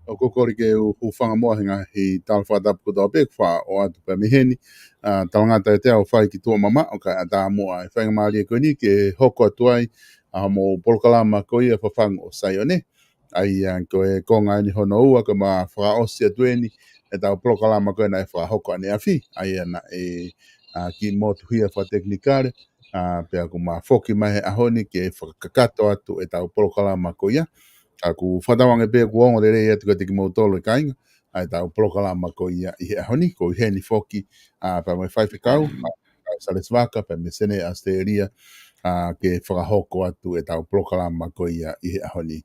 O kokori ke u whangamoahinga hi talwhatapu ko tau pek wha o atu pa miheni. Talangata e te au whai ki tua mama o ka ata mua e whainga maari e koe ni ke hoko atuai mo polokalama ko ia FAFANGU o SAIONE. Ai koe konga ni hono ua ka ma whaosi atueni e tau polokalama koe na e whahoko ane awhi. Ai ana e ki motu hia wha teknikare. Pea ko ma whoki mahe ahoni ke whakakato atu e tau polokalama ko ia. Aku whatawange pē kuongo re rei atu ka teki mautolo i kainga. Ai tau polokalama ko ia i he ahoni, ko i heni whoki pa mai whaiwhikau, Salesi Vaka, pa me sene a steria ke whakahoko atu e tau polokalama ko ia i he ahoni.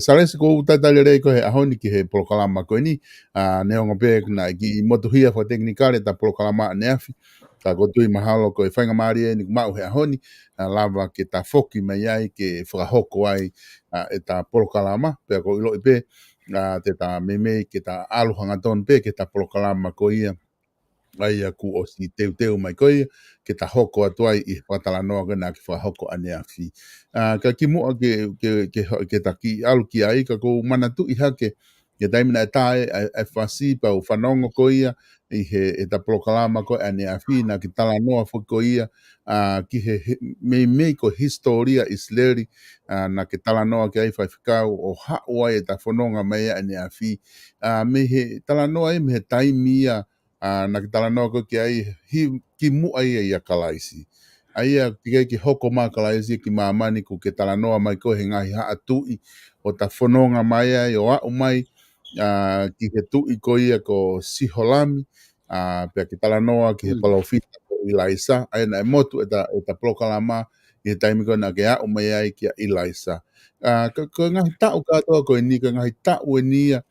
Salesi ko utatale rei ko he ahoni ki he polokalama ko ni, neonga pē na i motuhia wha teknikare ta polokalama ne afi. Ka kotui mahalo ko e whainga maari e ni kumau he ahoni, lava ke ta whoki mai ai ke whakahoko ai e ta polokalama, pea ko ilo i pē, te ta memei ke ta aluhanga ton pē ke ta polokalama ko ia, ai ku o si teu mai ko ia, ke ta hoko atuai i whatalanoa gana ki whahoko ane a whi. Ka ki mua ke ta ki alu ki ai, ka ko manatu i hake, ke taimina e tae e whasi pa u whanongo ko ia, i he e ta polokalama ko ane a whi, na ki talanoa fo ko ia, ki he mei ko historia isleri, na ke talanoa ki ai whaiwhikau o haua e ta whanonga mai ane a whi. Me he talanoa e me he taimia, na ki talanoa ko ki ai ki mua ia i a kalaisi. Aia ki hoko mā kalaisi ki mamani ko ke talanoa mai ko he ngahi haa tui o ta whanonga mai ai o au mai, ki he tui ko ia ko siholami, pia ki talanoa ki he palofita ko ilaisa, ai na e motu e ta polokalama i he taimi ko na ke au mai ai ki a ilaisa. Ko ngahi tau katoa ko e ni, ko ngahi tau e nia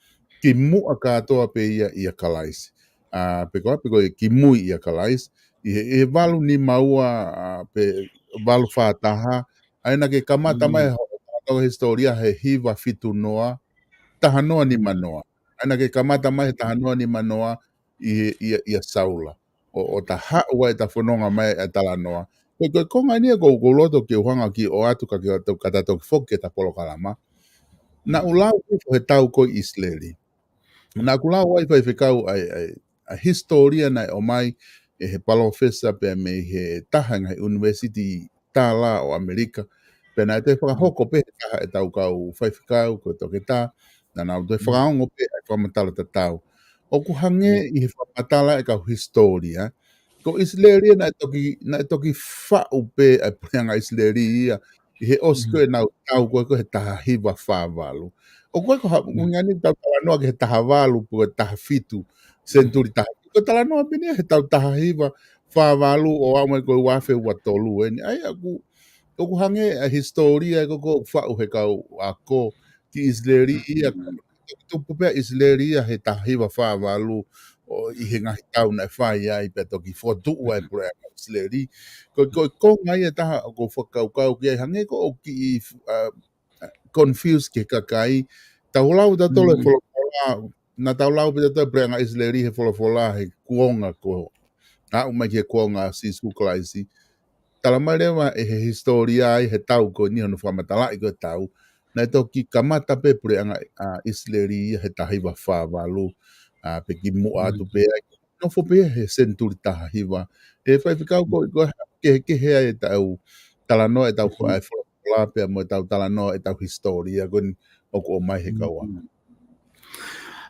ki mua katoa pe ia i a kalaisi. Peko ki mui i a kalaisi, i he walu ni maua pe walu whātaha, aina ke kamata mai ho historia he hiwa fitu noa, tahanoa ni manoa. Aina ke kamata mai he tahanoa ni manoa, ia saula. O ta haua e ta whanonga mai e talanoa. Ko konga nia ko loto ki uhanga ki o atu ka katato ki foke ta polokalama. Na ulau he tau ko Isleri. Na kulau ai fai whekau a historia na o mai e he palofesa pe me he tahanga he university tala o Amerika. Pe na te whakahoko pe he taha e tau kau fai whekau ko toke tā. Na nau te whakaongo pe e whamatala ta tau. O ku hange i he whamatala e kau historia. Ko Isleri na toki whau pe a puanga Isleri ia. I he osko e nau tau ko he taha hiwa whāwalu. O koe ko ngani tau talanoa ke he taha walu po he taha fitu senturi taha. Ko talanoa pini he tau taha hiwa whawalu o amai koe wafe ua tolu. Ai aku hange a historia ko whau he kau a ko ki Isleri ia. Tupu pia Isleri ia he taha hiwa whawalu o i he ngahi tau na whai ai pe toki whotua e pura Isleri. Ko ngai e taha ko whakau ki ai hange ko o ki confused ke kakai taulau ta tole folofola na taulau pe ta prenga Isleri he folofola he kuonga ko a uma ke kuonga si sukulaisi talamalema e he historia ai he tau ko ni no famatala i ko tau na to ki kamata pe prenga Isleri he tahiwa fa valu a pe ki mu atu pe no fo pe he senturi tahiwa e fai fikau ko ke he ai tau talano e tau ko ai la pe mo tau talano e tau historia gon o ko mai he kaua.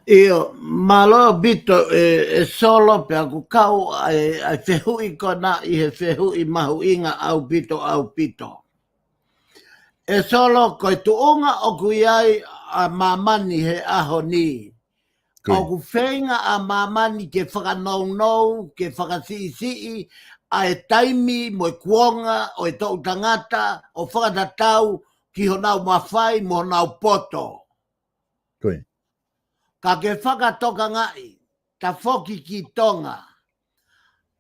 Io malo bito e solo pe aku kau ai fehui kona i he fehui mahu inga au bito. E solo ko tu onga o kuiai a mamani he aho ni. O ku whenga a mamani ke whakanou, ke whakasii, a e taimi mo e kuonga o e tau tangata o whakatatau ki honau mawhai mo honau poto. Koe. Ka ke whakatoka ngai, ta whoki ki tonga.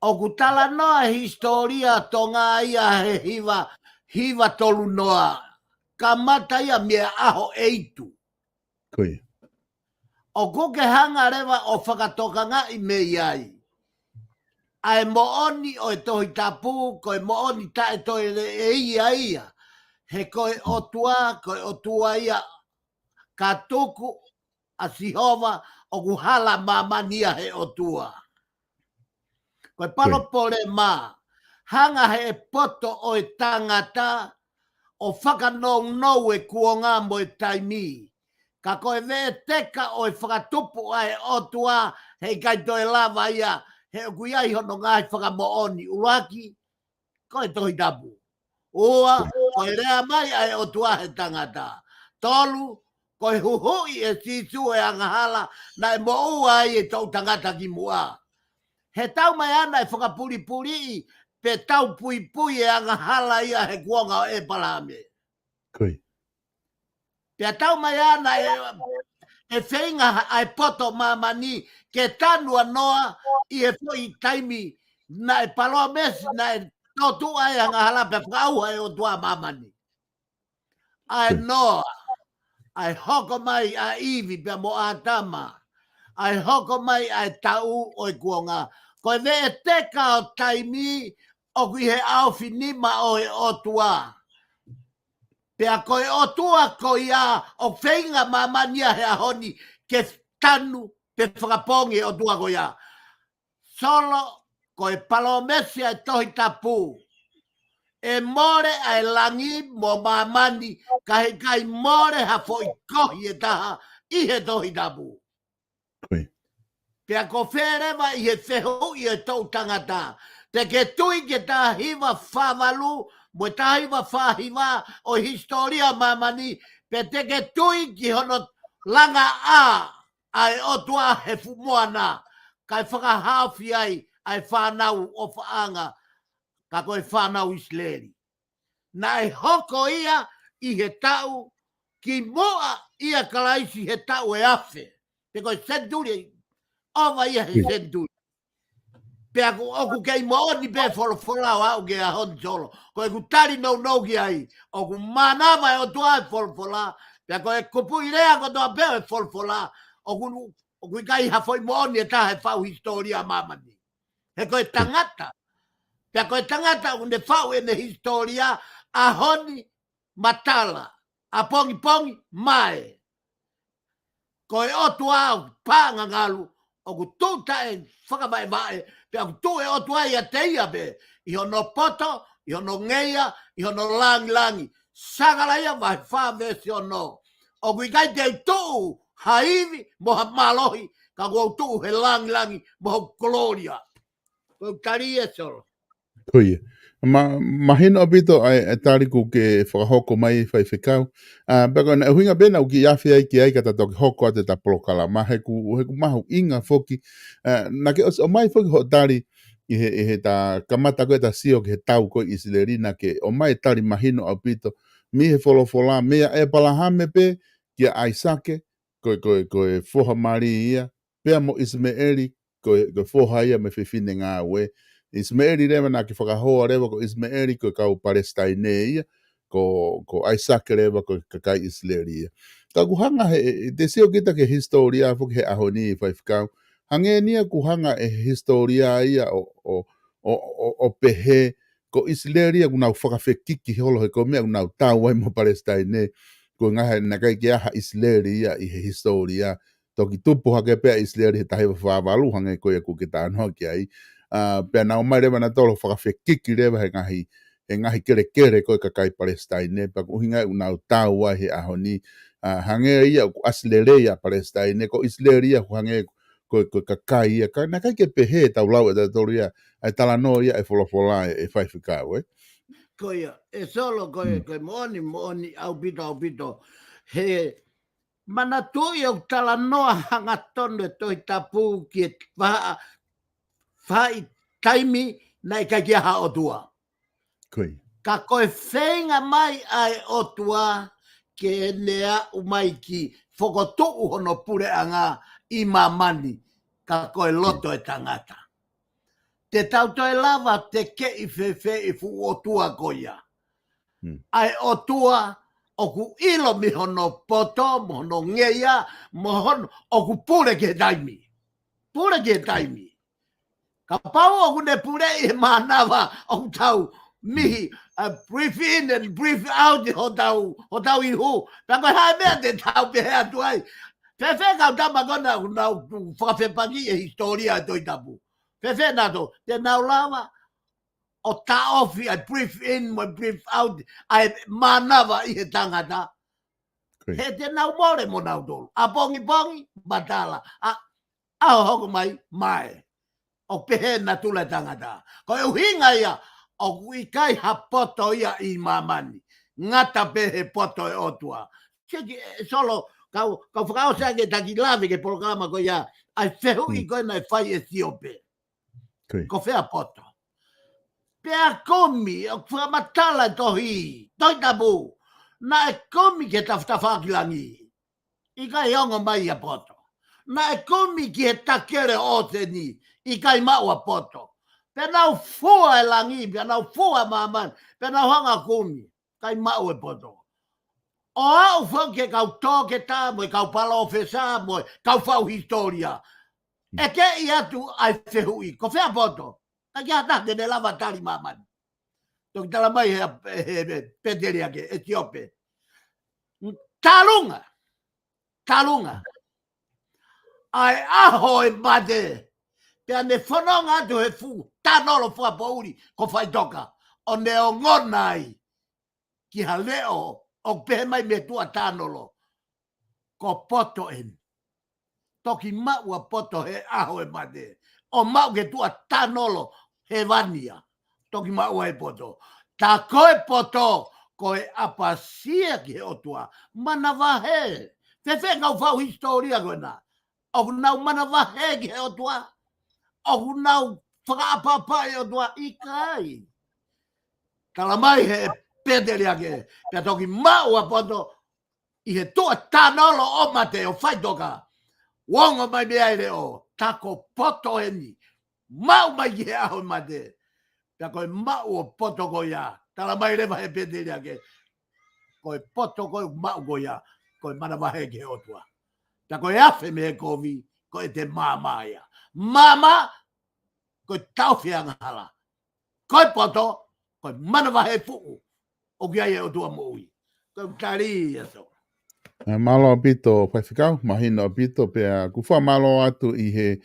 O ku tala noa historia tonga ia he hiwa tolu noa. Ka mata ia mea aho eitu. Koe. O kuke hanga rewa o whakatoka ngai me iai. Ai mooni o e tohi tapu, koe mooni ta e tohi e ia. He koe otua ia ka tuku a sihova o kuhala mamania he otua. Koe palopole ma, hanga he poto o e tangata o whakanou e kuonga mo e taimi. Ka koe vee teka o e whakatupu ai otua hei kai toe lava ia he o kuia i hono ngai whakamooni uraki koe tohi tapu. Ua, koe rea mai ai otua he tangata. Tolu, koe huhui e sisu e angahala na e mo ua ai e tau tangata ki mua. He tau mai ana e whakapuri pe tau pui e angahala ia he kuonga o e palame. Koe. Pea tau mai ana e whenga ai poto mamani ke tanua noa i e poi taimi na e paloa mesi na e tautu ai angahala pe whakau ai o tua mamani. Ai noa, ai hoko mai a iwi pe mo atama, ai hoko mai ai tau o i kuonga. Koe ve e teka o taimi o kui he au finima o e otua. Pea koe otua ko ia o whenga mamania he ahoni ke tanu pe whakapongi o tua ko ia. Solo koe palomesia e tohi tapu. E more ai langi mo mamani kai more ha foi kohi e taha i he tohi tapu. Pea ko wherewa i he wheho i e tau tangata. Te ke tui ke tā hiwa whavalu, mo tā hiwa whahiwa o historia mamani, pe te ke tui ki hono langa ai otua he fumoana, kai whakahawhi ai whanau o whaanga, ka koe whanau Isleri. Na e hoko ia i he tau, ki moa ia kalaisi he tau e afe. Te koe senturi, ova ia he senturi. Pea oku kei mooni pe wholofolau au ke a hon solo. Ko e ku tari nou ki ai. Oku manama e o tua e wholofola. Pea ko e kupu i rea ko toa peo e wholofola. Oku o kui kai ha foi moni e tahe whau historia mamani. He koe tangata. Pea koe tangata unde whau e ne historia a honi matala. A pongi pongi mai. Koe otu au panga ngalu. O ku tuta e whakamai mai. Pea ku tu e otu ai a teia be. I hono poto, i hono ngeia, i hono langi langi. Sagalaia vai whawesi ono. O kui kai te tu haivi moha malohi. Ka kua tu he langi langi moha gloria. Koe taria solo. Koia. Ma hino apito ai tariku ke whakahoko mai whai whikau. Bako na huinga bena uki awhi ai ki ai kata toki hoko ate ta Polokalama. Heku mahu inga foki. Na ke o mai foki ho tari i he ta kamata koe ta sio ke he tau koe isilerina ke o mai tari mahino apito. Mi he wholofola mea e palahame pe kia aisake koe foha mari ia. Pea mo Ismaeli koe foha ia me whiwhine ngā we. Ismaeli rewa na ki whakahoa rewa ko Ismaeli ko kau Palestine ia, ko Isaac rewa ko kai Israeli ia. Ka kuhanga te seo kita ke historia fuki he ahoni i whaifkau. Hange nia kuhanga e historia ia o pehe ko Israeli ia kunau whakawhekiki holo he ko mea kunau tau ai mo Palestine ko ngaha na kai ki aha Israeli ia i he historia. Toki tupu hake pea Israeli he tahe whaawalu hange ko ia kukita anoa ki ai. Pea na o mai rewa na tolo whakawhekiki rewa he ngahi kere koe kakai Palestine. Pea kuhinga unau tau ai he ahoni. Hange ia ku aslere ia Palestine. Ko Israeli ia ku hange koe kakai ia. Na kai ke pehe tau lau e tatoru ia. Ai talano ia e wholofola e whaifukau e. Koia, e solo koe moni au pito. He mana tui au talanoa hanga tonu e toi tapu ki e whai taimi na i kai kia ha otua. Koi. Ka koe whenga mai ai otua ke nea umai ki whokotuu hono pure anga i mamani ka koe loto e tangata. Te tauto e lava te ke i whewhe i fu otua koia. Ai otua o ku ilo mi hono poto, mo hono ngeia, mo hono o ku pure ke taimi. Pure ke taimi. Ka pau o ku ne pure i manawa o tau mihi breathe in and breathe out ho tau i hu. Tako hai mea te tau pehe atu ai. Whewhe kau tamakona nau whakawhepangi e historia e toi tapu. Whewhe nato, te nau lawa o ta ofi I breathe in, I breathe out, ai manawa i he tangata. He te nau more mo nau tolu. A pongi, batala. A hoko mai. O pehe na tula tangata. Ko e uhinga ia, o kui kai ha poto ia i mamani. Ngata pehe poto e otua. Seki solo, kau whakao sake taki lawe ke Polokalama ko ia, ai whehu i koe nai whai Ethiopia. Ko whea poto. Pea komi, o whamatala tohi, toi tabu, na e komi ke tawhtawakilangi. I kai ongo mai a poto. Na e komi ki he takere o te ni, i kai maua poto. Pea nau fua e langi, pea nau fua maman, pea nau hanga komi, kai maua poto. O au whanke kau toke tā moe, kau pala o whesa moe, kau whau historia. E ke i atu ai whehui, ko whea poto. Ka kia tate ne lava tari maman. Toki tala mai he peteria ke Ethiopia. Talunga. Ai aho e mate. Pea ne whanonga atu he fu. Tanolo fua pouri ko whai toka. O ne o ngonai. Ki ha leo o pehe mai me tua tanolo. Ko poto en. Toki maua poto he aho e mate. O mau ke tua tanolo he vania. Toki maua e poto. Ta koe poto koe apasia ki he otua. Mana wahe. Whewhe ngau whau historia koe na. O nau mana wahe ki he otua. O nau whakaapapa e otua i kai. Tala mai he peteria ke. Pea toki maua poto i he tua tanolo o mate o whaitoka. Wongo mai mea ere o. Tako poto eni. Mau mai ki he aho mate. Pea koe mau o poto ko ia. Tala mai rewa he peteria ke. Koe poto koe mau ko ia. Koe mana wahe ke otua. Pea koe afe me he kovi. ko e te mama ia. Mama, ko tau whianga hala. Ko poto, ko mana wahe fuku. O kia e o tua moui. Ko tari ia so. Malo pito whaiwhikau, mahino pito pia kuwha malo atu i he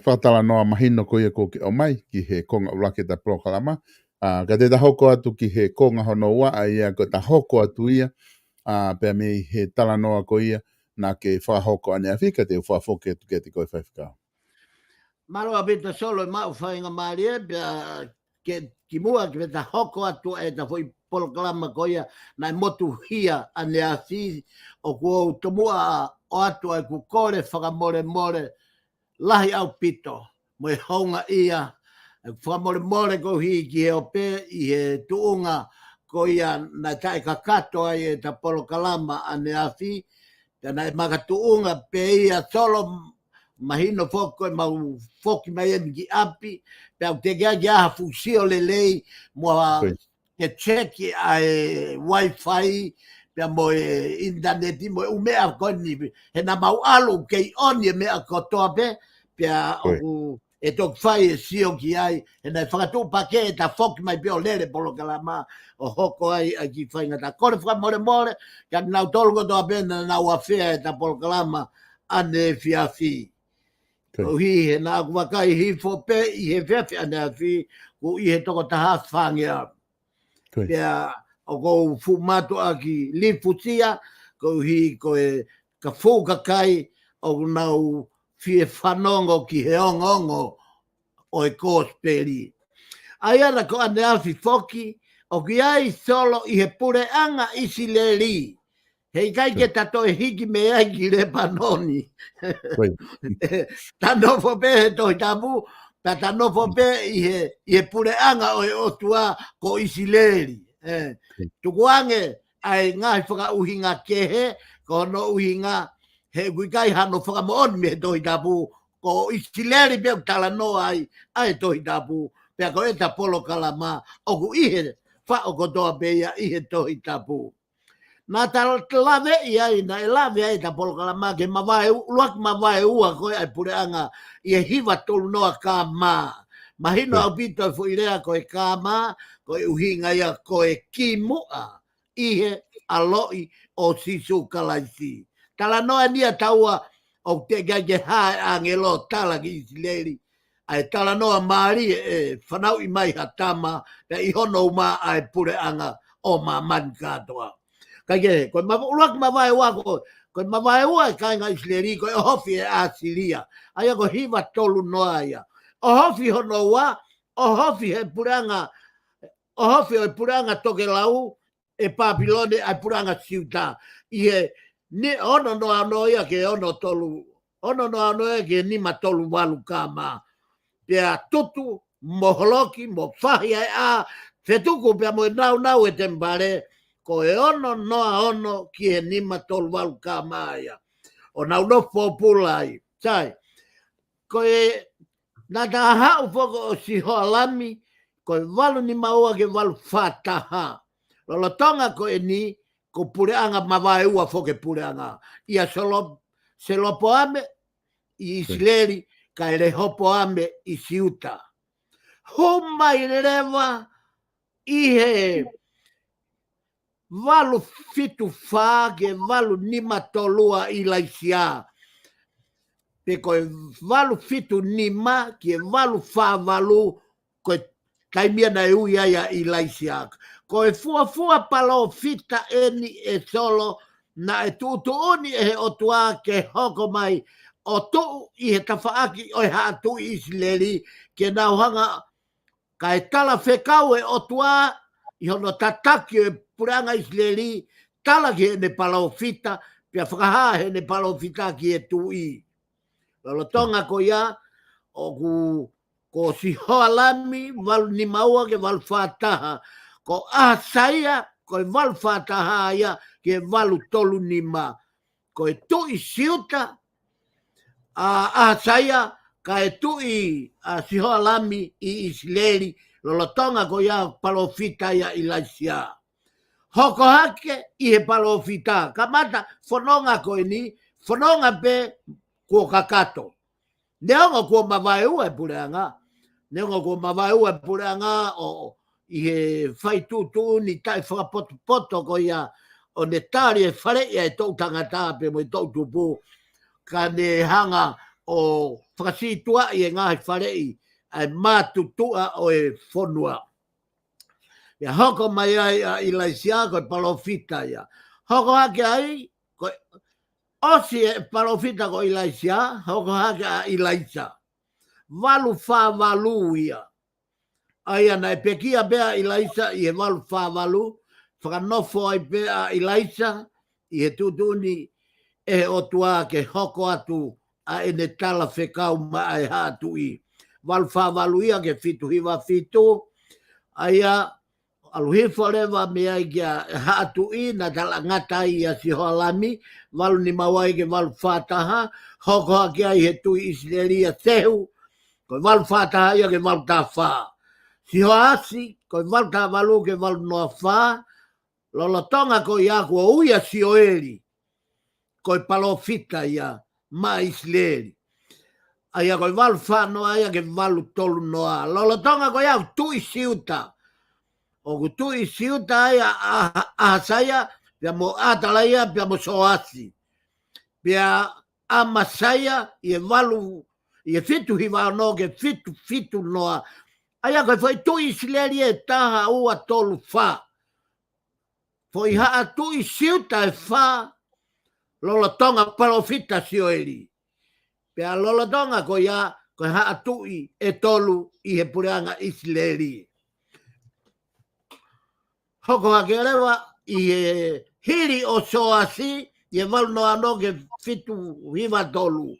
whatala noa mahino ko ia ko ke o mai ki he konga urake ta POLOKALAMA. Ka te tahoko atu ki he konga hono ua a ia ko tahoko atu ia pia me he tala noa ko ia na ke whahoko ane a whika te whafoke atu ke te koe whaiwhikau. Malo pito solo e mau whainga maari e pia ki mua ki ta hoko atu e ta foi POLOKALAMA ko ia na motu hia ane a si o kua tomua o atu ai ku kore whakamore more lahi au pito mo e honga ia whakamore more ko hi ki he ope i he tuunga ko ia na tae kakato ai e ta POLOKALAMA ane a si na e maka tuunga pe ia solo mahino foko mau foki mai e ki api pe au te gea gea fusio lelei mo ke cheki ai wifi pe mo internet mo umea koni he na mau alu ke oni me ko tope pe o e tok fai sio ki ai e na whakatu pake ta foki mai pe o lere POLOKALAMA o hoko ai a ki whainga ta kore more more ka nau tolgo to apena na wafea ta POLOKALAMA ane fiafi. O hi he na kuwakai hi fope i he fefe ane a fi ko i he toko taha whangia. Pea o kou fumatu a ki lifutia ko hi ko e ka fukakai o nau fie whanongo ki he ongongo o e kōsperi. Ai ana ko ane a fi foki o ki ai solo i he pure anga isi le li. Hei kai ke tato e hiki me ai ki le panoni. Tano fo pe he toi tabu, pa tano fo pe i he pure anga o e otua ko isileri. Tukuange ai ngai whaka uhinga kehe, ko no uhinga he kuikai hano whaka mooni me he toi tabu, ko isileri pe tala no ai toi tabu, pe ko e ta POLOKALAMA, o ku ihe wha o kotoa pe ia ihe toi tabu. Na lave ia na lave ai ta POLOKALAMA ke mawai luak mawai ua ko ai pureanga i hiva tolu noa ka mahino au pito fu irea ko e kama ko e uhinga ia ko e kimua ihe aloi o sisu kalaisi tala noa nia taua o te gage ha angelo tala ki sileri ai tala noa mari e whanau i mai hatama pe i hono ma ai pureanga o maman katoa. Kage ko mavulak mavai wa ko mavai wa kai ngai sleri ko hofi a silia ai ko hiva tolu noia o hofi hono wa o hofi he puranga o hofi e puranga toke lau e Papilone ai puranga siuta ie ni ono noia ke ono tolu ono noia ke ni matolu walu kama pe tutu moholoki mo fahi a fetuku pe mo nau e tembare ko e ono noa ono ki e nima tolu walu ka maia. O nau no populai. Sai, ko e nata hau foko o si hoa lami, ko e walu ni maua ke walu whataha. Lolo tonga ko e ni, ko pureanga mawai ua foke pureanga. Ia se lopo ame, i isleri, ka ere hopo ame i siuta. Humai rewa, ihe walu fitu wha ke walu nima tolua i laisia. Pe koe walu fitu nima ke walu wha walu koe taimia na ui aia i laisia. Koe fua palo fita eni e solo na e tutu oni e he otua ke hoko mai o tuu i he tawhaaki o he hatu i isleri ke nauhanga ka e tala whekau e otua i hono tataki e puranga isleri tala ki ne palofita pia whakaha he ne palofita ki e tui. Lolo tonga ko ia o ko si hoa lami walu ni maua ke walu whataha ko saia ko e walu whataha ia ke walu tolu nima ko e tui siuta saia ka e tui si hoa lami i isleri lolo tonga ko ia palofita ia i laisia. Hoko hake i he palofita. Ka mata whanonga koe ni, whanonga pe kua kakato. Neonga kua mawai ua pureanga. Neonga kua mawai ua pureanga o i he whai tūtū ni tai whakapoto ko ia o ne tāri e whare ia e tau tangata pe mo i tau tupu ka ne hanga o whakasitua i e ngahi whare i ai mātutua o e whonua. Ia hoko mai ai a ilaisia ko palofita ia. Hoko hake ai ko osi e palofita ko ilaisia, hoko hake a ilaisa. Walu whāwalu ia. Ai ana e pekia bea ilaisa i e walu whāwalu, whakanofo ai bea ilaisa i he tūtuni e o tua ke hoko atu a ene tala whekau ma ai hatu i. Walu whāwalu ia ke fitu hiwa fitu, aia aluhifo lewa me ai kia hatu i na tala ngata i a si hoalami, walu ni mawai ke walu whātaha, hoko hake ai he tui Israelia sehu, ko walu whātaha ia ke walu tā whā. Si hoasi, ko walu tā walu ke walu noa whā, lolotonga ko ia kua uia si oeli, ko palofita ia ma Israeli. Aia ko walu whā noa ia ke walu tolu noa, lolotonga ko ia tui siuta, o ku tui siuta ia a saya pia mo atalaia pia mo soasi pia ama saya i valu i fitu hiva no ke fitu noa aia ko foi tui Israeli e taha ua tolu fa foi ha tui siuta e fa lolotonga palofita sioeli pia lolotonga ko ia ko ha tui e tolu i he pureanga Israeli. Hoko hake rewa i e hiri o soasi i e walu noa no ke fitu hiva tolu.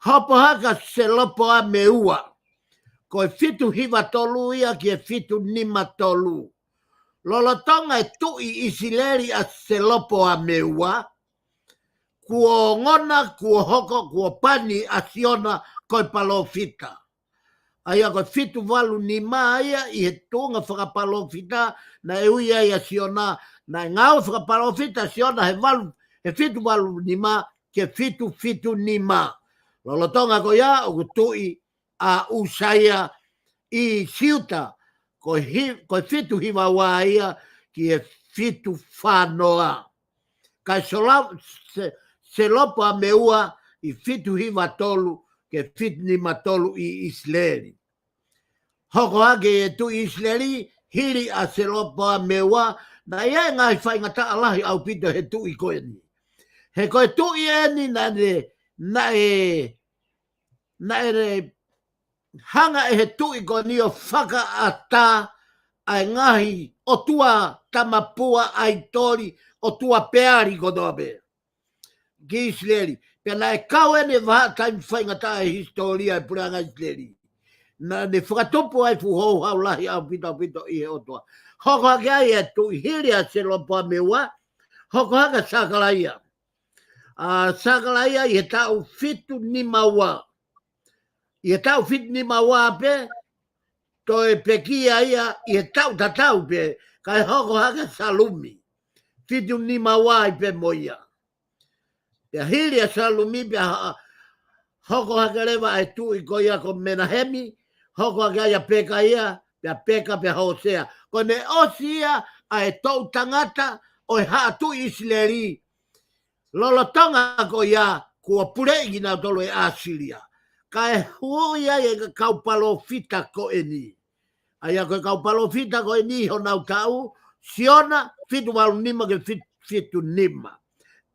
Hopo haka se lopo a me ua. Ko e fitu hiva tolu ia ki e fitu nima tolu. Lolotonga e tui Isileri a se lopo a me ua. Kuo ngona, kuo hoko, kuo pani a siona ko e palofita. Aia ko fitu walu ni maia i he tunga whakapalofita na e uia i a siona na ngau whakapalofita siona he fitu walu ni ma ke fitu ni ma. Lolotonga ko ia o kutui a usaya i siuta ko fitu hiwa waia ki e fitu whanoa. Kai se lopo a meua i fitu hiwa tolu ke fitu ni matolu i Israeli. Hoko hake e tu Israeli, hiri a se lopo a meua, na ia ngai whai ngata alahi au pito he tu i koe ni. He koe tu i eni na e hanga e he tu i koe ni o whaka a tā ai ngahi o tua tamapua ai tori o tua peari ko dobe. Ki Israeli. Pena e kau ene waha taimi whai ngata e historia e puranga Israeli. Na ne whakatopo ai fuhou hau lahi au pito i he otoa. Hoko hake ai e tu i hiri a se lopo a meua, hoko haka sakalaia. Sakalaia i he tau fitu ni maua. I he tau fitu ni maua pe, to e pekia ia i he tau tatau pe, kai hoko haka salumi. Fitu ni maua i pe moia. Pea hiri a salumi pe hoko haka rewa e tu i koia ko Menahemi, hoko haka ia peka ia, peka pe Hosea. Ko ne osi ia a e tau tangata o e hatu Israeli. Lolotonga ko ia kua puregi na tolo e Asiria. Ka e huia e kau palofita ko e ni. Aia ko e kau palofita ko e ni ho nau tau, siona fitu walu nima ke fitu nima.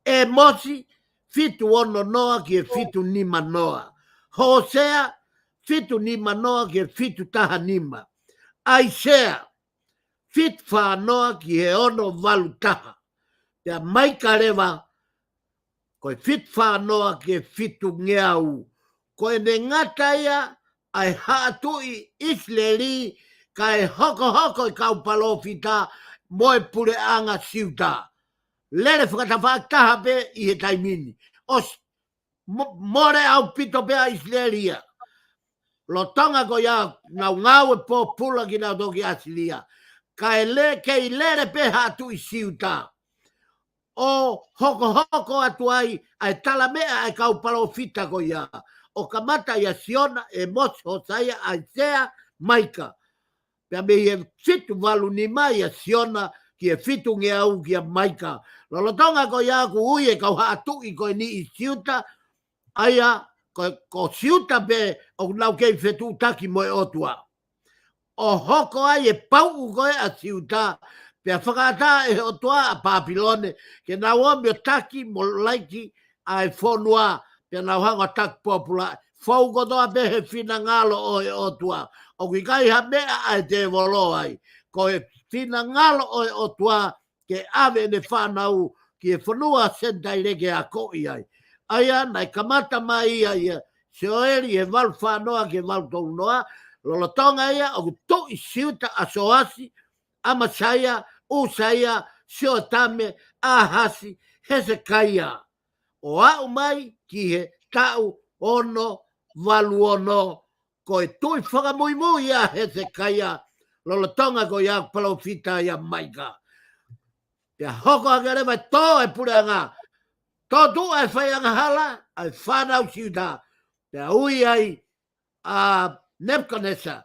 E mosi fitu ono noa ki e fitu nima noa. Hosea fitu nima noa ki e fitu taha nima. Aisea fit wha noa ki e ono walu taha. Pea maika rewa ko e fit wha noa ki e fitu ngeau. Ko e ne ngata ia ai haatui Israeli ka e hoko i kau palofita moe pure anga siuta. Lere whakatawhaktaha pe i he taimini. Os more au pito pe a Israelia. Lo tonga ko ia ngau e po pula ki nau toki Asilia. Ka e kei lere pe hatu i siuta. O hoko atu ai tala mea ai kau palofita ko ia. o kamata ia siona e moso saia ai sea maika. Pea me e fitu walu ni mai a siona ki e fitu nge au ki a maika. Lolotonga ko ia ku ui e kau hatu i koe ni i siuta, aia ko siuta pe o nau kei fetu taki moe otua. O hoko ai e pau koe a siuta, pea whakata e otua a Papilone, ke nau o meo taki mo laiki ai whonua, pea nau hanga tak popula, fau kotoa pe he fina ngalo o e otua. O ki kai ha mea ai te volo ai, ko e fina ngalo o e otua, ke ave ne whanau, ki e whanua sentai reke a koi ai. Aia, nai kamata mai ia, se oeri e val whanoa ke val taunoa, lolotonga ia, o to i siuta a soasi, ama saia, u saia, sio tame, a hasi, hese kaia. O au mai ki he tau ono, valu ono, ko e tui whakamui ia hese kaia, lolotonga ko ia palofita ia maika. Pea hoko akarema tō e pureanga, tō tu e whaianga hala, ai whanau siuta, pea ui ai, a Nebuchadnezzar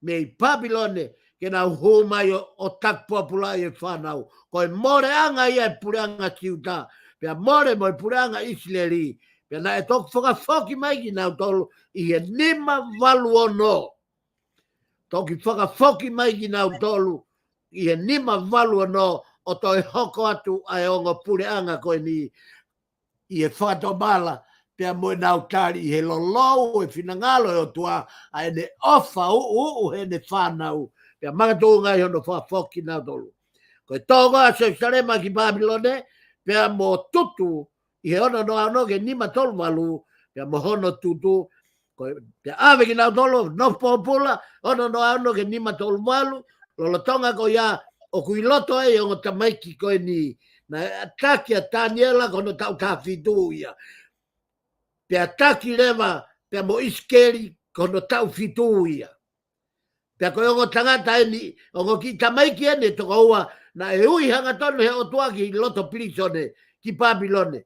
me i Papilone ke na hu mai o tak popula e whanau. Ko e more anga ia e pureanga siuta, pea more mo e pureanga Israeli, pea na e tok whakafoki mai ki nau tolu i e nima valu ono. Toki whakafoki mai ki nau tolu i e nima valu ono o to e hoko atu ai ongo pureanga koe ni i e whatomala pea moe nau tari i he lolou e finangalo e o tua a e ne ofa he ne whanau pea magatou ngai hono whafoki nau tolu. Koe tōgo a se sarema ki Papilone pea mo tutu i he ono no ano ke nima tolu malu pea mo hono tutu koe pea ave ki nau tolu no popula ono no ano ke nima tolu malu lolo tonga ko ia o kui loto e o tamaiki koe ni na ataki a Daniela kono tau ta fitu ia. Pe ataki leva pe mo iskeri kono tau fitu ia. Pe koe ongo tangata eni, ongo ki tamaiki ene toka ua na e ui hanga tonu he o tuaki loto pilisone ki Papilone.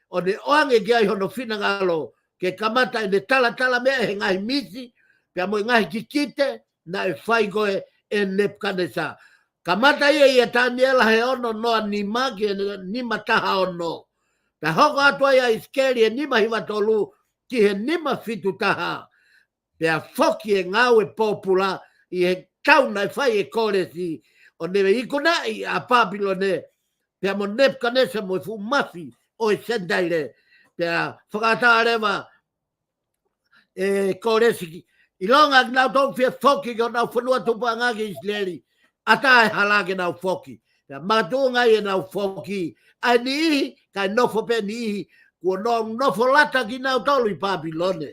O ne oange ki ai hono finangalo ke kamata ene tala mea he ngahi misi, pe mo ngahi kikite na e whai koe e Nebuchadnezzar. Kamata ia Daniela he ono noa ni magi ni mataha ono. Pe hoko atua ia iskeri e nima hiwa tolu ki he nima fitu taha. Pe a foki e ngau e popula i he tauna e whai e koresi o newe ikuna i a Papilone. Pe a mo Nebuchadnezzar mo fu mafi o e sendaire. Pe a whakata arewa e koresi i longa nau tau fia foki ko nau whanua tupa ngaki Israeli. Ata e halake nau foki. Pea matunga e nau foki. Ai ni ihi, kai nofo pe ni ihi. Kua nofo lata ki nau tolu i Papilone.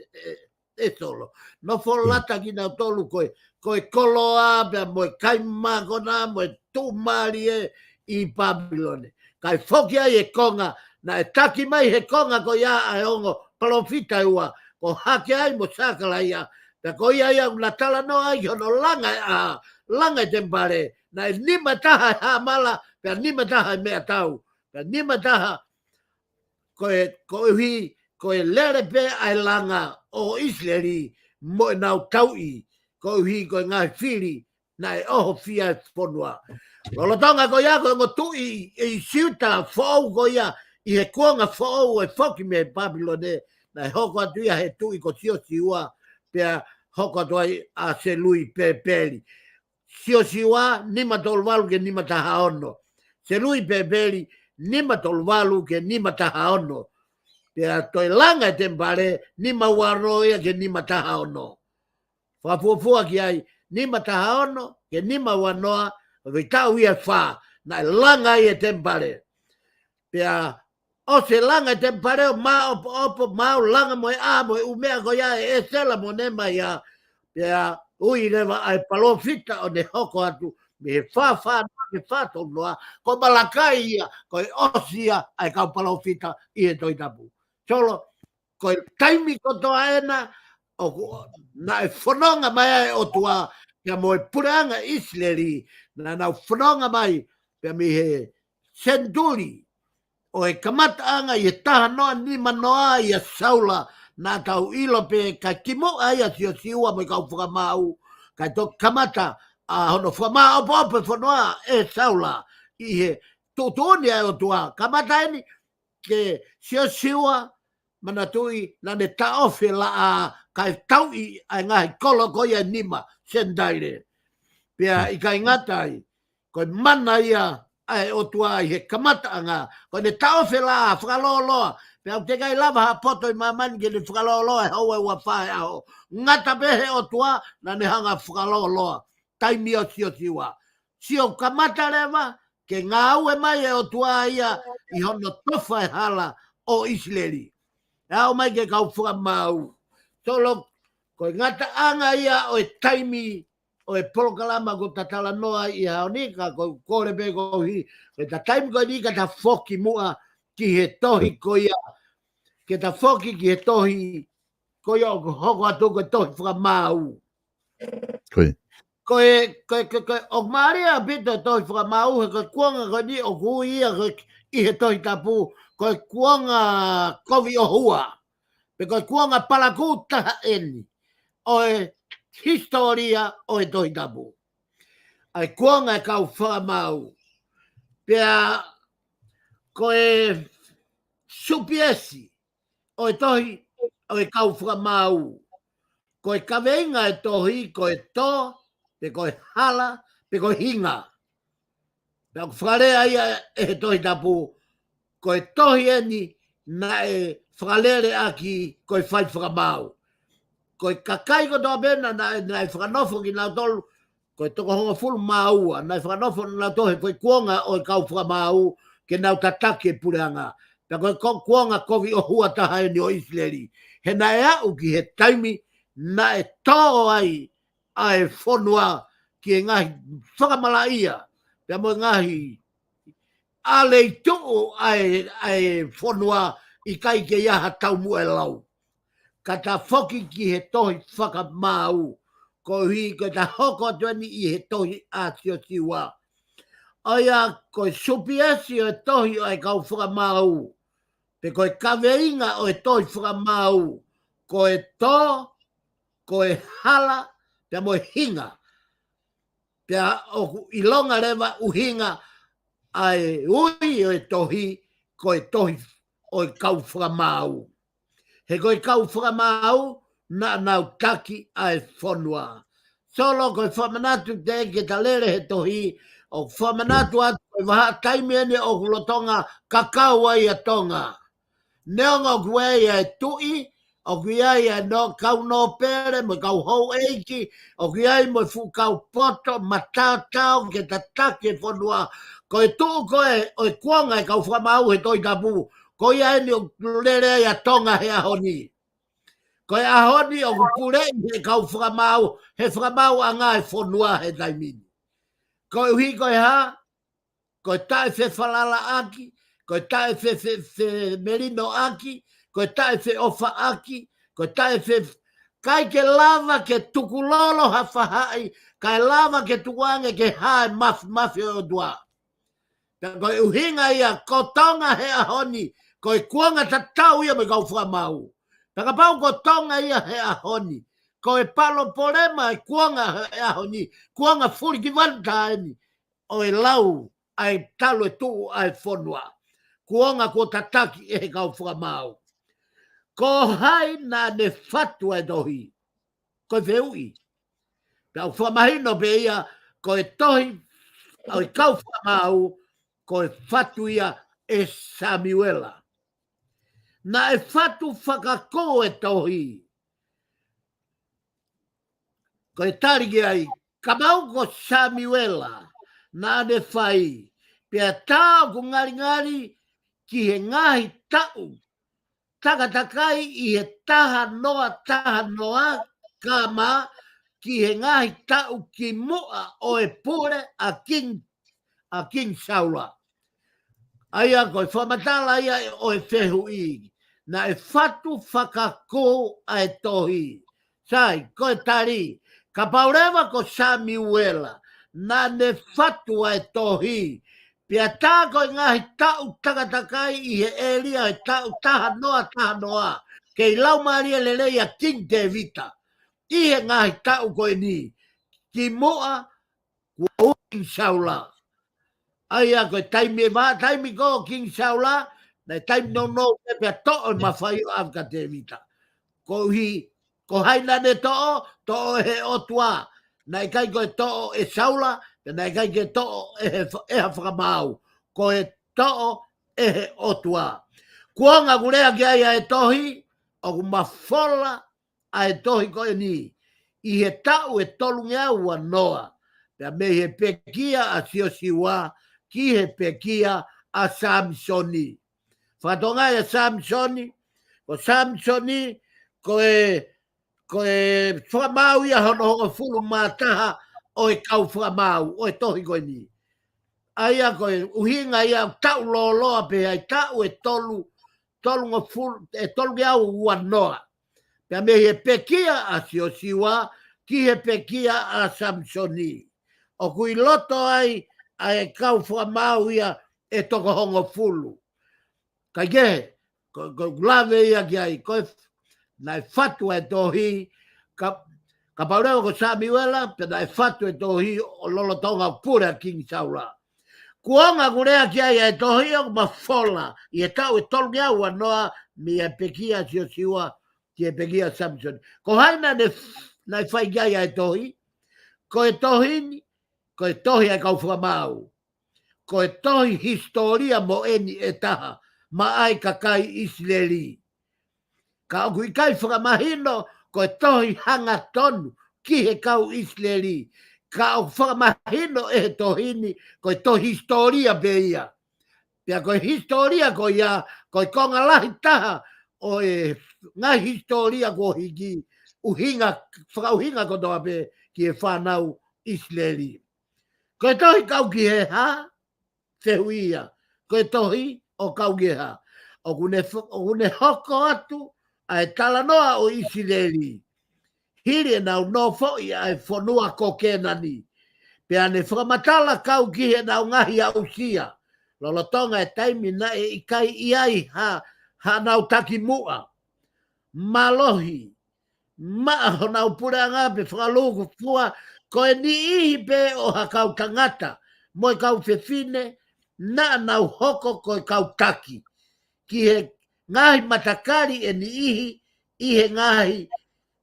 E solo. Nofo lata ki nau tolu koe koloa, pea moe kaimakona, moe tumari i Papilone. Kai foki ai e konga, na e taki mai he konga ko ia ai ongo palofita ua. Ko hake ai mo sakala ia. Pea ko ia ia una tala no ai hono langa e tempare. Na e nima taha ha mala, pea nima taha mea tau. Pea nima taha koe lere pe ai langa o Israeli mo e nau taui. Koe ngai fili na e oho fia e whanua. Lolotonga ko ia koe ngo tui e siuta whou ko ia i he kuanga whou e whoki me Papilone. Na e hoko atu ia he tui ko sio siua pea hoko atu a se lui pe peli. Sio siua nima tolwalu ke nima taha ono. Se lui pe peli nima tolwalu ke nima taha ono. Pea toi langa e tempare nima waro ia ke nima taha ono. Whapuafua ki ai nima taha ono ke nima wanoa vei tau ia wha na langa e tempare. Pea o se langa e tempare o opo mau langa moe a moe umea ko ia e sela mo nema ia. Pea ui rewa ai palofita o ne hoko atu me he me whātonoa ko malakai ia ko e osia ai kau palofita i he toitapu. Solo ko e taimi ko toa ena na e whanonga mai o tua kia mo e pureanga Israeli na nau whanonga mai pia mi he senduri o e kamata anga i e taha noa ni manoa i a saula na tau ilo pe ka kimo ai a sio siwa mo ka whakamau ka to kamata a hono whamau opo whanua e saula i he tōtoni ai o tua kamata eni ke sio siwa mana tui na ne taofe la a kai tau i ai ngai kolo koia nima sendaire pia i kai ngatai ko mana ia ai o tua i he kamata anga ko ne taofe la a whakaloloa pia te kai lava ha poto i mamani ke ne whakaloloa e hau e wawhae aho ngata behe o tua na ne hanga whakaloloa taimi o sio siwa sio kamata rewa ke ngā ue mai e o tua ia i hono tofa e hala o Israeli. Au mai ke kau whakamau. Tolo, koe ngata anga ia o e taimi o e polokalama ko tatala noa i haonika, ko kore pe ko hi. Ke ta taimi ko ni ka ta foki mua ki he tohi ko ia. Ke ta foki ki he tohi ko ia o hoko atu ko tohi whakamau. Koe. Koe o maria pito tohi whakamau he koe kuanga ko ni o kui ia i he tohi tapu koe kuanga kovi o hua. Pe koe kuanga palaku taha eni. O e historia o e tohi tapu. Ai kuanga e kau whakamau. Pea koe supiesi o e tohi o e kau whakamau. Koe kaweinga e tohi, koe to, pe koe hala, pe koe hinga. Pea whakarea ia e tohi tapu. Koe tohi eni na e whakalere aki koe whai whakamau. Koe kakai ko toa pena na e whakanofo ki nau tolu, koe toko honga fulu maua, na e whakanofo na tohe koe kuonga o e kau whakamau ke nau tatake pureanga. Pea koe kuonga kovi o hua taha eni o Israeli. He na e au ki he taimi na e tō ai a e whonua ki e ngahi whakamalaia. Pea mo ngahi ale i tuu ai whonua i kai ke iaha tau mua e lau. Ka ta whoki ki he tohi whakamau. Ko hi ko ta hoko tuani i he tohi a sio siwa. Oia ko supiesi o e tohi o e kau whakamau. Pe ko e kaweinga o e tohi whakamau. Ko e to, ko e hala, pe mo e hinga. Pea o ilonga rewa uhinga ai ui o e tohi, ko e tohi o e kau whakamau. He ko e kau whakamau, na nau taki ai whonua. Solo ko e whamanatu te ke ta lere he tohi, o whamanatu atu ko e waha taimi ene o kulotonga kakau ai a tonga. Neonga kue e tui, o kui ai e no kau no pere, mo kau hou eiki, o kui ai mo fu kau poto, matatau ke ta take whonua. Ko e tuu koe o e kuanga e kau whamau he toi tapu. Ko ia eni o lere ai a tonga he ahoni. Ko e ahoni o kupure he kau whamau, he whamau anga e whonua he taimini. Ko e hui koe ha, ko e tae whe whalala aki, ko e tae whe merino aki, ko e tae whe ofa aki, ko e tae whe... Kai ke lava ke tukulolo ha whahai, kai lava ke tukuange ke hae mafi o dua. Ko e uhinga ia, ko tonga he ahoni, ko e kuanga tatau ia me kau whamau. Taka pau ko tonga ia he ahoni, ko e palo polema e kuanga he ahoni, kuanga furi ki vanta eni, o e lau ai talo e tuu ai whonua. Kuanga ko tataki e he kau whamau. Ko hai na ne fatua e tohi, ko e wheui. Pau whamahino pe ia, ko e tohi, o e kau whamau, ko e fatu ia e Samuela. Na e fatu whakako e tohi. Ko e tarigi ai, kamau ko Samuela, na ne whai, pia tau ko ngari ki he ngahi tau, takatakai i he taha noa kama, ki he ngahi tau ki mua o e pure a King Saula. Aia ko e whamatala ia o e whehu i. Na e whatu whakako a e tohi. Sai, ko e tari. Ka paurewa ko Samuela. Na ne whatu a e tohi. Pia tā ko e ngahi tau takatakai i he elia e tau taha noa. Kei lau maria lele ia king te vita. Ihe ngahi tau koe ni. Ki moa kua king saula. Aia koe taimi ma, taimi ko king saula. Na taimi no pepe to'o mawhai o avka te vita. Ko haina ne to'o he otua. Nai kai koe to'o e saula, nai kai koe to'o e whakamau. Ko e to'o e he otua. Kuanga gurea ki aia e tohi, o ku mawhola a e tohi koe ni. I he tau e tolunga ua noa. Pea me he pekia a siosiwa, ki he pekia a Samsoni. Whatonga e Samsoni, ko Samsoni, ko e whamau ia hono hongo fulu mātaha o e kau whamau, o e tohi koe ni. Aia ko e uhinga ia tau loloa pe ai tau e tolu nga fulu, e tolu ia ua noa. Pea me he pekia a siosiwa, ki he pekia a Samsoni. O kui loto ai a e kau whamau ia e toko hongo fulu. Kai ke, ko lave ia ki ai, koe nai fatu e tohi, ka paureo ko Samuela, pe nai fatu e tohi o lolo tonga pura King Saula. Kuonga kurea ki ai e tohi o ma fola, i e tau e tolgi au anoa, mi e pekia si o siwa, ki e pekia Samson. Ko haina nai fai ki ai e tohi, ko e tohi e kau whamau. Ko e tohi historia mo eni e taha, ma ai kakai Israeli. Ka oku i kai whakamahino, ko e tohi hanga tonu ki he kau Israeli. Ka oku whakamahino e he tohini, ko e tohi historia pe ia. Pea ko e historia ko ia, ko e konga lahi taha, o e ngai historia ko hiki, whakauhinga ko toa pe ki e whanau Israeli. Ko e tohi kau ki he ha, te huia. Ko e tohi o kau ki ha. O kune hoko atu, a e talanoa o Israeli. Hiri e nau no foi a e whanua ko kenani. Pea ne whakamatala kau ki he nau ngahi a usia. Lolotonga e taimi na e ikai iai ha nau taki mua. Malohi. Maa nau pura ngā pe whakaluku fua. Ko e ni ihi pe o ha kau tangata. Moi kau fefine. Na nau hoko ko e kau taki. Ki he ngahi matakari e ni ihe ngahi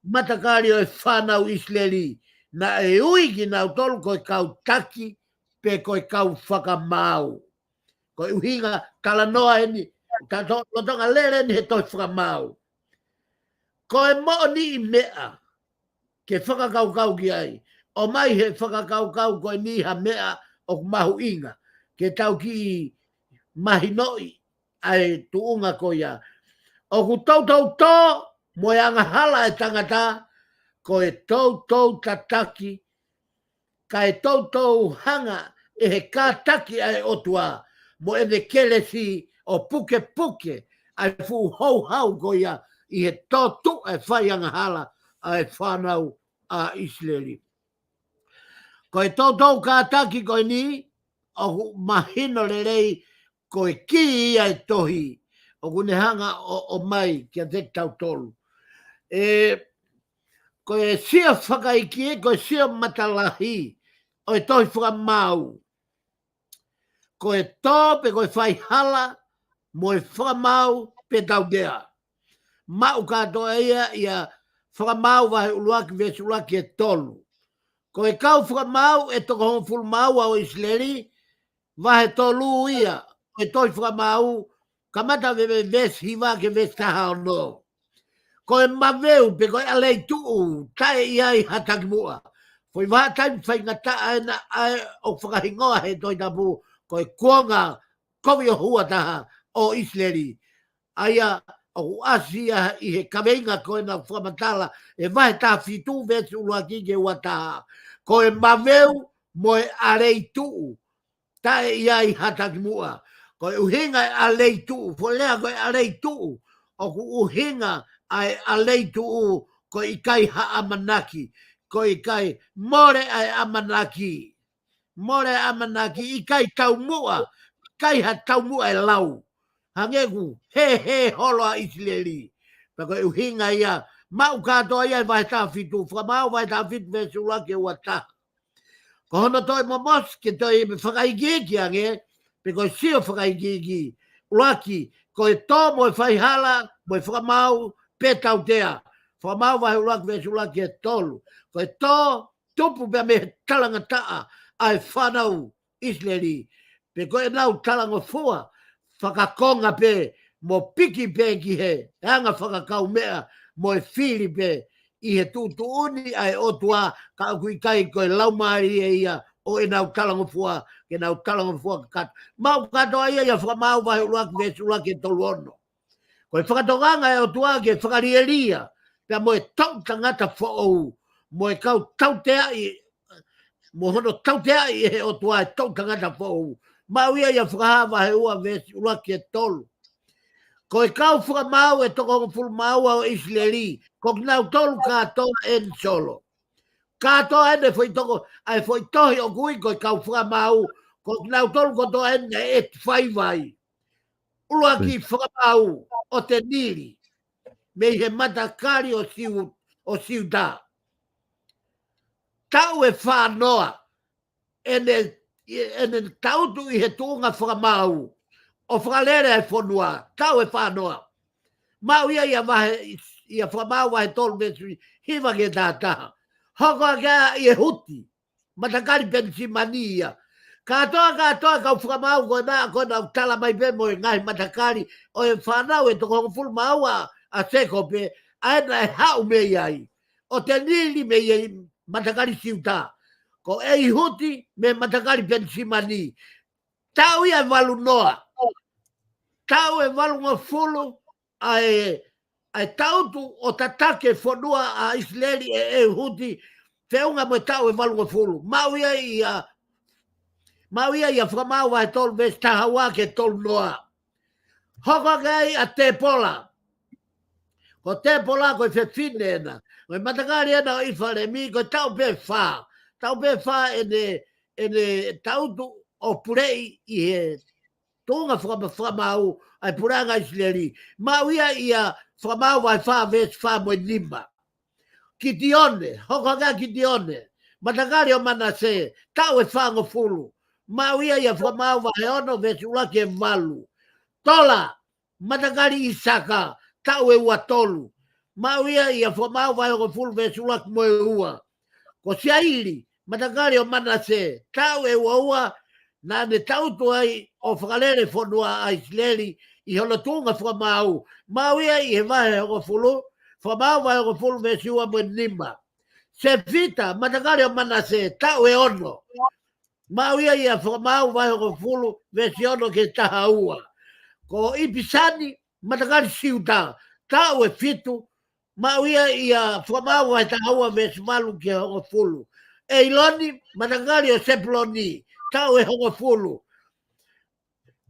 matakari o e whanau Israeli. Na e ui ki nau tolu ko e kau taki pe ko e kau whakamau. Ko e uhinga talanoa e ni, lotonga lere ni he toi whakamau. Ko e mo ni i mea ke whakakau ki ai. O mai he whakakau ko e ni ha mea o mahu inga. Ke tau ki mahinoi ai tuunga ko ia. O ku tau tō, mo e anga hala e tangata, ko e tau tataki, ka e tau hanga e he kātaki ai otua, mo e ne kelesi o puke, ai fu hau ko ia, i he tōtu e whai anga hala ai whanau a Israeli. Ko e tau kātaki ko ni, o mahino le rei, ko e ki ia e tohi, o kune hanga o mai kia te tau tolu. Ko e sia whakaiki ko e sia matalahi, o e tohi whakamau. Ko e tō pe ko e whai hala, mo e whakamau pe tau dea. Mau katoa ia whakamau vahe uluaki vesu uluaki e tolu. Ko e kau whakamau e toko hon fulmau au Israeli, vahe tolu ia, o e tohi whakamau, kamata ves hiva ke ves taha o no. Ko e maweu pe ko e alei tuu, tae iai hataki mua. Foi waha taimi whaingata aena o whakahingoa he toi tapu, ko e kuonga kovi o hua taha o Israeli. Aia o asia i he kaweinga ko e na whakamatala, e wahe taha fitu ves ulua kike ua taha. Ko e maweu mo e alei tuu, tae iai hataki mua. Ko e uhinga e alei tuu, fo lea ko e alei tuu, o ku uhinga ai alei tuu ko i kai ha amanaki, ko i kai more ai amanaki, i kai tau mua, kai ha tau mua e lau. Hangegu, he holo a Israeli. Pako e uhinga ia, mau katoa ia vai tā fitu, whamau vai tā fitu ve sula ke ua tā. Ko hono toi momos ke toi me whakaigiki ange, peko sio whakaigiki, ulaki, ko e tō mo e whaihala, mo e whamau pe tautea. Whamau vai ulaki ve sula ke tolu. Ko e tō tupu pe me talanga taa, ai whanau Israeli. Peko e nau talanga fua, whakakonga pe, mo piki pe ki he, anga whakakau mea, mo e whiri pe, i he tūtu uni ai otua, ka kui kai koe laumari e ia, o e nau talango fua, ke nau talango fua ka kata. Mau katoa ia ia whakamau wahi uruaki vesula ke tolu ono. Koe whakatonganga e otua ke whakarielia, pia mo e tau tangata whaou, mo e kau tautea i, mo hono tautea i he otua e tau tangata whaou. Mau ia ia whakahawa he ua vesula ke tolu. Ko e kau whakamau e toko fulu mau au Israeli, ko nau tolu katoa en solo. Katoa ene foi toko, ai foi tohi o kui ko e kau whakamau, ko nau tolu koto ene e whai vai. Ulua ki whakamau o te niri, me he matakari o siu tā. Tau e whanoa, ene tautu i he tūnga whakamau, o whakalere e whanua, tau e whanoa. Mau ia vahe, ia whamau vahe tolu mesuri, hiwa ke tātaha. Hoko a kia i e huti, matakari pensimani ia. Katoa kau whamau koe nā, koe nā tala mai pe mo e ngai matakari, o e whanau e toko fulu maua a seko pe, aena e hau me iai. O te nili me iai matakari siuta. Ko e i huti me matakari pensimani. Tau ia walu noa. Tau e walunga fulu ai tautu o tatake whanua a Israeli e huti whiunga mo tau e walunga fulu. Mau ia ia whamau vai tolu ves tahawa ke tolu noa. Hoko gai a te pola. Ko te pola ko e whiwhine ena. Ko e matakari ena o ifare mi ko tau pe wha. Tau pe wha ene tautu o purei i he tōnga whamau ai puranga Israeli. Mau ia whamau vai wha ves wha mo nima. Kitione, hoko ga kitione. Matakari o manase, tau e whango fulu. Mau ia whamau vai ono ves ulaki e malu. Tola, matakari Isaka, tau e ua tolu. Mau ia whamau vai ono fulu ves ulaki mo e ua. Ko siairi, matakari o manase, tau e ua na ne tautu ai o whakalere whanua a Israeli i hono tūnga whamau. Mau ia i he vahe o fulu, whamau vai o fulu me siua mo nima. Se vita, matakari o manase, tau e ono. Mau ia i a whamau vai o fulu me si ono ke taha ua. Ko ipisani, matakari siuta, tau e fitu. Mau ia i a whamau vai taha ua me si malu ke o fulu. E iloni, matakari o sepuloni. Tau e hongo fulu.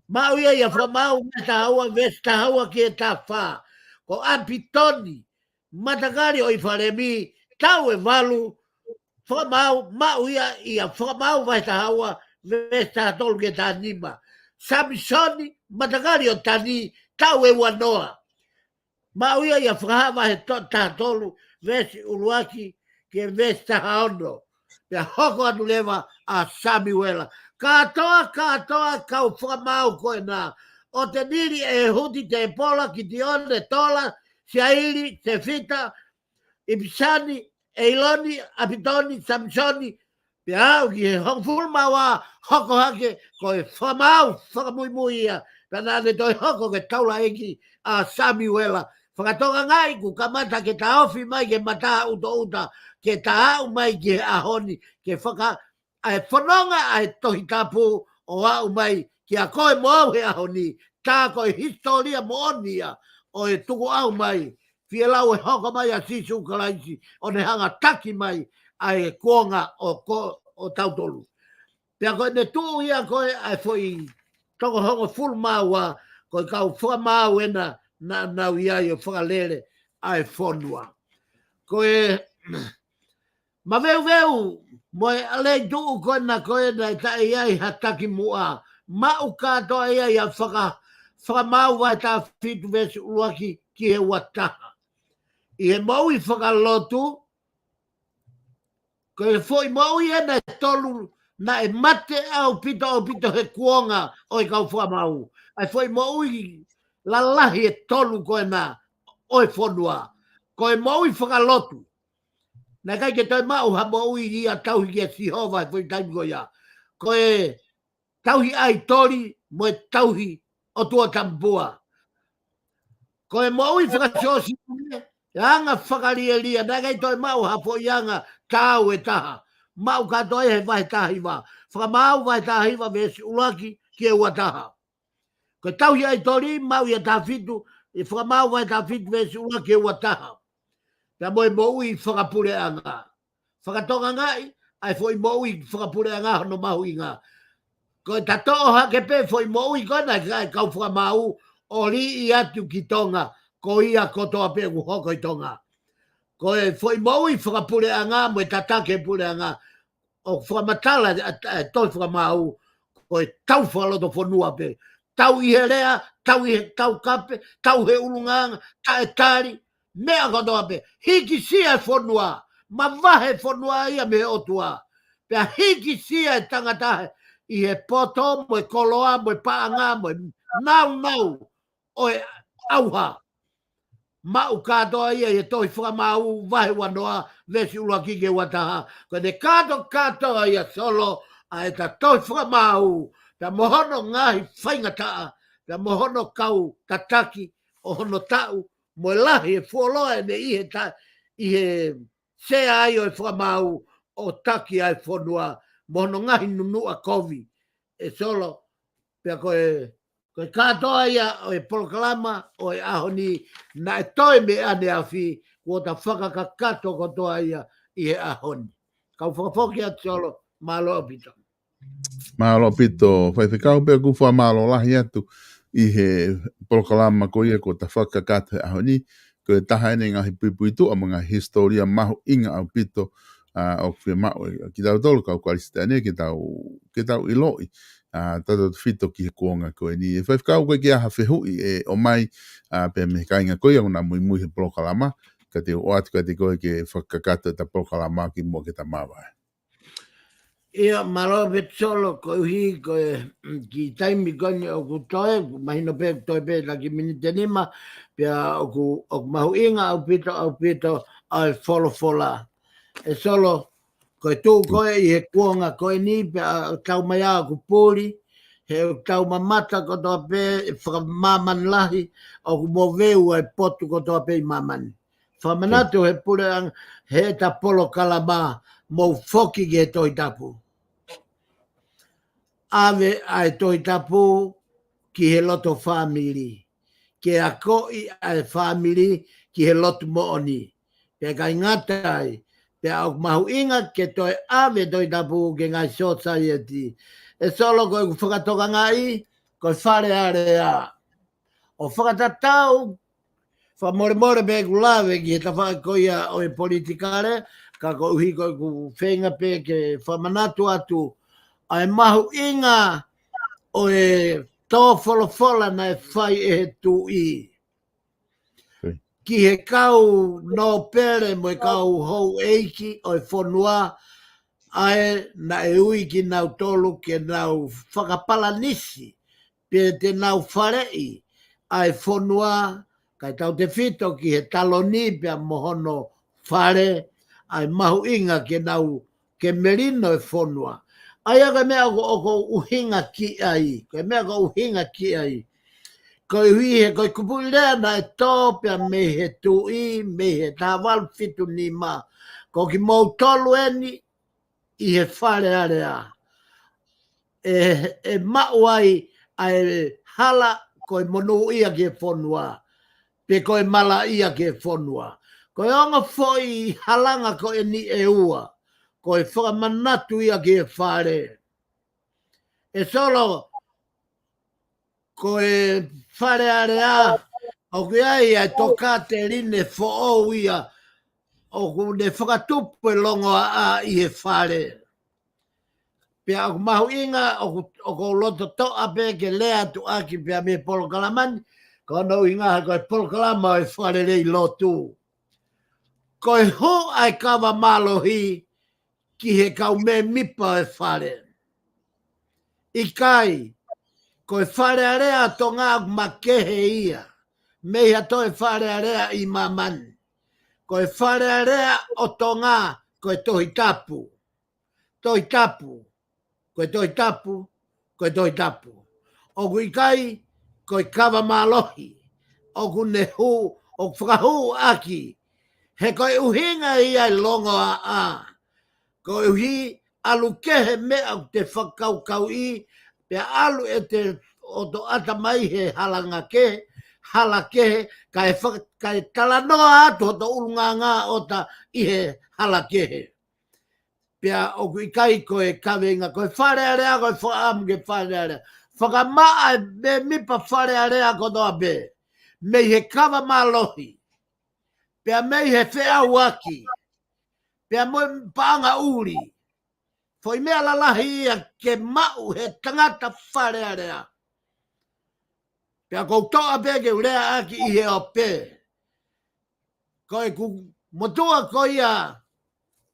Mau ia whamau me tahaua ves tahaua ki e ta wha. Ko apitoni, matakari o i wharemi, tau e walu, whamau, mau ia whamau vai tahaua ves tahatolu ke ta nima. Samisoni, matakari o tani, tau e wanoa. Mau ia whahawa he tahatolu ves uluaki ke ves tahaono. Pea hoko anu lewa a Samuela. Katoa kau whamau koe nā. O te niri e huti te pola ki tione tola, siairi, te fita, ipisani, eiloni, apitoni, samsoni. Pea au ki he hongfulu maua hoko hake koe whamau, whakamuimui ia. Pea nāne toi hoko ke taula eki a Samuela. Whakatonga ngai ku kamata ke ta ofi mai ke mata uta. Ke ta au mai ke ahoni, ke whaka, ai whanonga ai tohi tapu o au mai, ki a koe mo au he ahoni, tā koe historia mo onia, o e tuku au mai, fia lau e hoko mai a sisu kalaisi, o ne hanga taki mai, ai e kuonga o tautolu. Pea koe ne tuu ia koe, ai foi, toko hongo fulu maua, koe kau whamau ena, na nau iai o whakalere, ai whonua. Koe, ma veu, moe alei tuu koe na e tae iai hataki mua. Mau katoa ia ia whakamau vai tā whitu vesu uruaki ki he wataha. I e maui whakalotu, ko e foi maui ena e tolu na e mate au pito he kuonga o i kau whamau. Ai foi maui la lahi e tolu ko e na o e whonua. Ko e maui whakalotu. Na kai ke toi mau ha maui i a tauhi ki a Sihova e foi taimiko ia. Ko e tauhi ai tori mo e tauhi o tua tampua. Ko e maui whakasosi anga whakarieria, na kai toi mau ha po ianga tau e taha. Mau ka toi he vai tahiwa. Whakamau vai tahiwa vesi ulaki ki e ua taha. Ko tauhi ai tori, mau ia tafitu, e whakamau vai tafitu vesi ulaki ki e ua taha. Pea moe maui whakapure anga. Whakatonga ngai, ai foi maui whakapure anga no mahu inga. Ko ta toa ha ke pe foi maui kona kai kau whakamau o li i atu ki tonga. Ko ia kotoa pe ku hoko i tonga. Ko e foi maui whakapure anga mo e tatake pure anga. O whakamatala toi whakamau. Ko e tau whaloto whanua pe. Tau i he rea, tau i he tau kape, tau he ulunganga, ta e tari. Mea kotoa pe. Hiki sia e whanua. Ma vahe whanua ia me otua. Pea hiki sia e tangatahe. I he poto, mo e koloa, mo e paanga, mo e nau. O e auha. Mau katoa ia e toi whakamau vahe wanoa vesi ula kike wataha. Ko ne katoa ia solo a e ta toi whakamau. Ta mohono ngahi whaingataa. Ta mohono kau tataki o hono tau. Mo e lahi e fuoloa e ne i he sea ai o e whakamau o taki ai whanua. Mohono ngahi nunua kovi. E solo pia koe katoa ia o e polokalama o e ahoni na e toi me ane awhi kua ta whakakakato kotoa ia i e ahoni. Kau whakafoki atu solo, malo apito. Malo apito, whaiwhikau pia kuwha malo lahi atu i he polokalama ko ia ko ta whakakato e ahoni, ko e taha ene ngahi puipuitu a mga historia mahu inga au pito o kwhia mao. Ki tau tolu kau kuarista ane, ki tau iloi. Tata fito ki he kuonga koe ni. E whaifkau koe ki aha whehui e o mai pe me kainga koe au na mui he polokalama. Ka te o atu ka te koe ke whakakata ta polokalama ki mua ke ta mawai. Ia malo solo koe hi koe ki taimi koni o ku toe, mahino pe toe pe la ki minite nima, pia o ku mahu inga au pito ai fola. E solo koe tū koe i he kuonga koe ni, pia tau mai a ku pūri, he tau mamata kotoa pe, e whakamaman lahi, o ku mo veu ai potu kotoa pe i mamani. Whamanatu he pure he ta polokalama, mo foki ke toi tapu. Ave ai toi tapu ki he loto family. Ke a koi ai family ki he loto mooni. Pe kai ngatai, pe au mahu inga ke toi ave toi tapu ke ngai society. E solo koe ku whakatoka ngai, koe whare area. O whakatatau, whamore pe ku lawe ki he tawhai koia o e politikare, ka ko uhi koe ku whenga pe ke whamanatu atu, ai mahu inga o e tō wholofola na e whai e he tu i. Ki he kau no pere mo e kau hou eiki o e whonua, ai na e ui ki nau tolu ke nau whakapalanisi, pe te nau wharei, ai whonua, kai tau te whito ki he taloni pia mohono whare, ai mahu inga ke nau ke merino e whonua. Ai aga mea ko uhinga ki ai, ko mea ko uhinga ki ai. Ko hui he ko kupulea na e tōpia me he tui, me he tāwalu fitu ni ma. Ko ki mou tolu eni, i he whare area. E mauai ai hala ko e monu ia ke whonua, pe ko e mala ia ke whonua. Ko e onga foi halanga ko e ni e ua, ko e whakamanatu ia ke whare. E solo, ko e whare area, o ki ai ai toka te rine who ia, o ku ne whakatupu e longo a i he whare. Pea o mahu inga, o ko loto toa pe ke lea tu aki pea me polokalamani, ko no inga ko e polokalama e whare rei lotu. Koe ho ai kawa malohi ki he kau me mipa e whare. I kai, koe whare area to ngā makehe ia. Mea toi whare area i mamani. Koe whare area o to ngā koe tohi tapu. Tohi tapu. Koe tohi tapu. Koe tohi tapu. O kui kai, koe kawa malohi. O kune hu, o whakahu aki. He koe uhinga ia i longo a. Koe uhi alu kehe mea te whakaukau i. Pea alu e te o to ata mai he halanga kehe. Hala kehe, kai talanoa atu o to urunga ngā o ta ihe hala kehe. Pea o kui kai koe kawenga, koe whare area, koe whaamuke whare area. Whakamaa me mipa whare area ko toa be. Mei he kawa malohi. Pea mei he whea waki. Pea moi paanga uri. Foi mea lalahi ia ke mau he tangata whare area. Pea kou toa peke urea aki i he o pe. Koe ku motua ko ia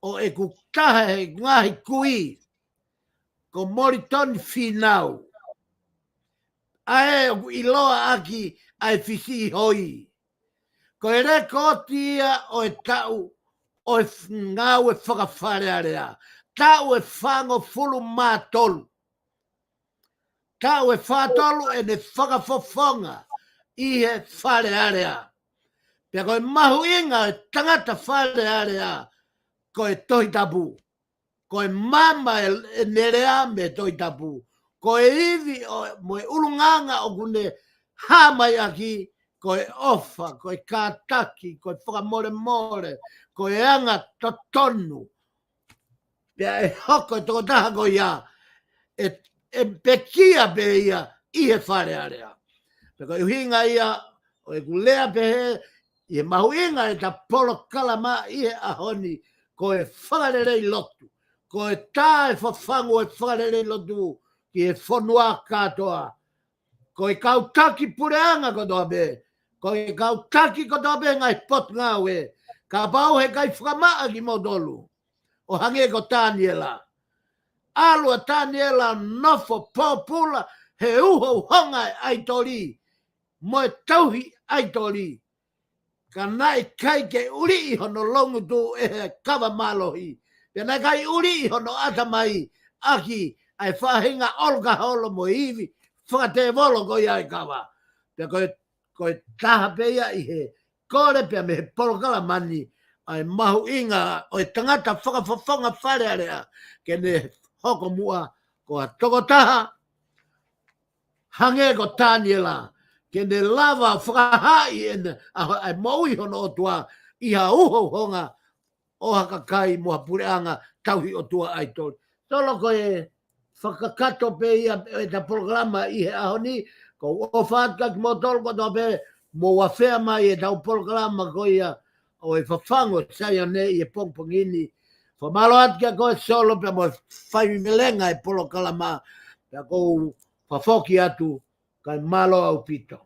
o e ku tahe he ngahi kui. Ko moriton finau. Ae i loa aki ai fisi hoi. Ko e rekoti ia o e tau o e ngau e whakawhare area. Tau e whango fulu mātolu. Tau e whātolu e ne whakafofonga i he whare area. Pea koe mahu inga e tangata whare area koe tohi tapu. Koe mama e nerea me tohi tapu. Koe iwi o moe urunganga o kune hamai aki koe ofa, koe kātaki, koe whakamore more, koe anga totonu. Pea e hoko e toko taha ko ia e pekia pe ia i he whare area. Pea koe uhinga ia o e kulea pe he i he mahuinga e ta polokalama i he ahoni koe whakarerei lotu. Koe tā e whafangu e whakarerei lotu ki e whanua katoa. Koe kautaki pureanga ko toa be. Koe kautaki ko toa be ngai pot ngawe. Ka pau he kai whakamaa ki modolu. O hange ko Taniela. Alua Taniela nofo popula he uho honga ai tori. Moe tauhi ai tori. Ka nai kai ke uri hono longu tu e he kawa malohi. Pea nai kai uri hono atamai aki ai whahinga olga holo mo hivi. Whakate volo ko ia e kawa. Pea koe taha pe ia i he kore pea me he Polokala ai mahu inga o e tangata whakafofonga whare area ke ne hoko mua ko a toko taha hange ko Taniela ke ne lava whakahai e ai maui hono o tua i ha uho honga o haka kai mua pureanga tauhi o tua ai tori. Tolo ko e whakakato pe ia e ta programa i he ahoni ko o whaatka ki mo tolo ko to pe mo wawhea mai e tau Polokala ko ia o e whafango SAIONE i e pongpongini. Whamalo atka koe solo pe mo whai melenga e Polokala pe ko whawhoki atu kai malo au pito.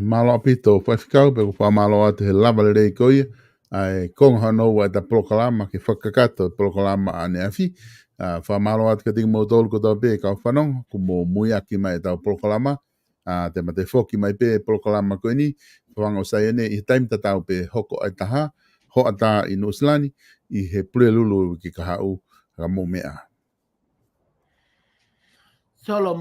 Malo a pito, whaifikau, pe ko whamalo atu he lava rei koia, ai konga hano wa ta Polokala ke whakakato Polokala ane afi, whamalo atu ka tiki mo tolu ko tau pe ka whanong, ko mo muiaki mai tau Polokala te mate whoki mai pe Polokala koe ni, whango SAIONE i taim tatau pe hoko ai taha, ho ata i Nuslani, i he pule lulu ki ka hau, ka mo mea. Solo